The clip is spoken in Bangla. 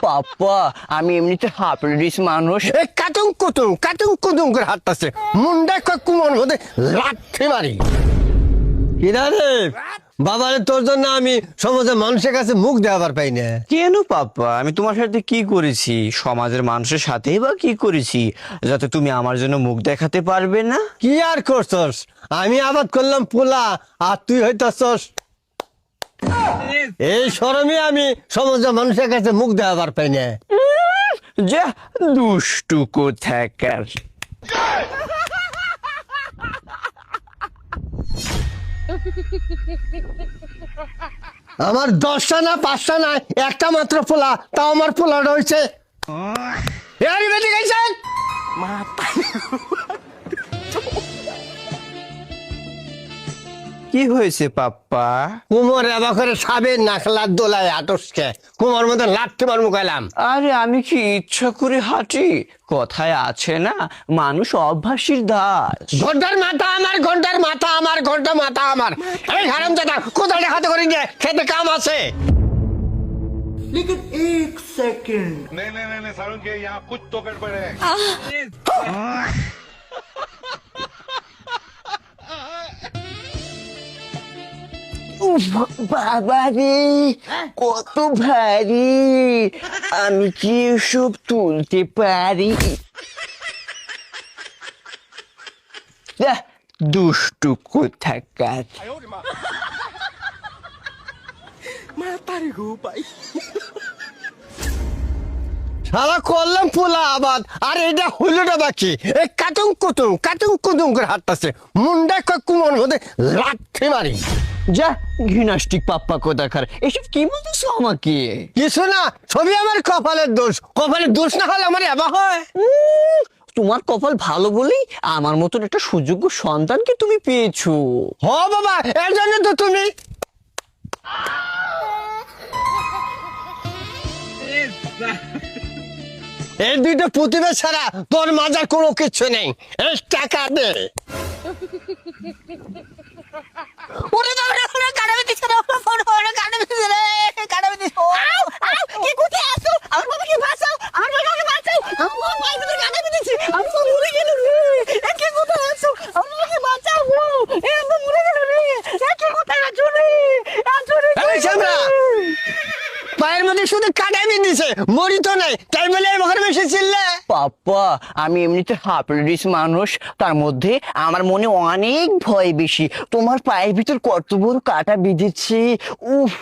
পাপ্পা আমি এমনিতে হাফ লেডিস মানুষ। কাতুং কুতুং করে হাঁটতেছে মুন্ডা কুমন মধ্যে লাঠি মারি। কিরা রে বাবারে, তোর জন্য আমি সমাজের মানুষের কাছে মুখ দেওয়ার পাই না। কেন পাপ্পা, আমি তোমার সাথে কি করেছি? সমাজের মানুষের সাথেই বা কি করেছি যাতে তুমি আমার জন্য মুখ দেখাতে পারবে না? কি আর করছস? আমি আবাদ করলাম পোলা আর তুই হইতাছস। এই শরমে আমি সমাজের মানুষের কাছে মুখ দেওয়ার পাই না। যা দুষ্টু কোথাকার। আমার 10টা না 5টা না একটা মাত্র পোলা, তাও আমার পোলা রয়েছে। কি হয়েছে পাপ্পা? কুমোর এবার করে সাবের নাকলার দোলায় আটসকে কুমোর মধ্যে লাঠি মার মুখাইলাম। আরে আমি কি ইচ্ছা করে হাঁটি? কথায় আছে না, মানুষ অভ্যাসীর দাস। ঘন্টার মাথা আমার, ঘন্টার মাথা আমার, ঘন্টা মাথা আমার। এই হারামজাদা কোদালটা হাতে করে নিয়ে খেতে কাম আছে। लेकिन एक सेकंड नहीं सारुण के यहाँ कुछ तो गड़बड़ है। বাবা রে, কত ভারী! আমি কি এসব তুলতে পারি? যাহ, দুষ্টু কোথাকার। সারা করলাম পোলা আবাদ আর এটা হইলটা বাকি। এই কাতুং কুতুং করে হাঁটতেছে মুন্ডা কুমোর মধ্যে লাঠি মারি। যা ঘৃণাষ্টিক পাপ্পা কোথাকার, এসব কি বলতেছো আমাকে? কিছু না, ছবি আমার কপালের দোষ। কপালের দোষ না হলে আমার এবার হয়। তোমার কপাল ভালো বলেই আমার মতন একটা সুযোগ্য সন্তানকে তুমি পেয়েছো। হ বাবা, এর জন্য তো তুমি এই দুইটা প্রতিভা ছাড়া তোর মাজার কোনো কিছু নেই। এই টাকা দে। ওরে বাবা রে, ওরে কাটাবে দিছে রে, ওরে কাটাবে দিছে রে, কাটাবে দিছে। আউ আউ, কি কোথায় আছো? আমার বাবাকে বাঁচাও, আমার বাবাকে বাঁচাও, আমার বাবা পায়ে ধরে কাটাবে দিছে, আমি তো মরে গেল রে। এ কি কোথায় আছো? আমার বাবাকে বাঁচাও গো, এ তো মরে গেল রে। এ কি কোথায় আছো রে? আছো রে। এই সামরা, পায়ের মধ্যে শুধু কাটাবি দিছে, মরি তো নাই, তাই বলে এবার বেশি চিল্লে। পাপ্পা আমি এমনিতে হাফ লেডিস মানুষ, তার মধ্যে আমার মনে অনেক ভয় বেশি। তোমার পায়ের ভিতর কত বড় কাটা বিঁধেছে, উফ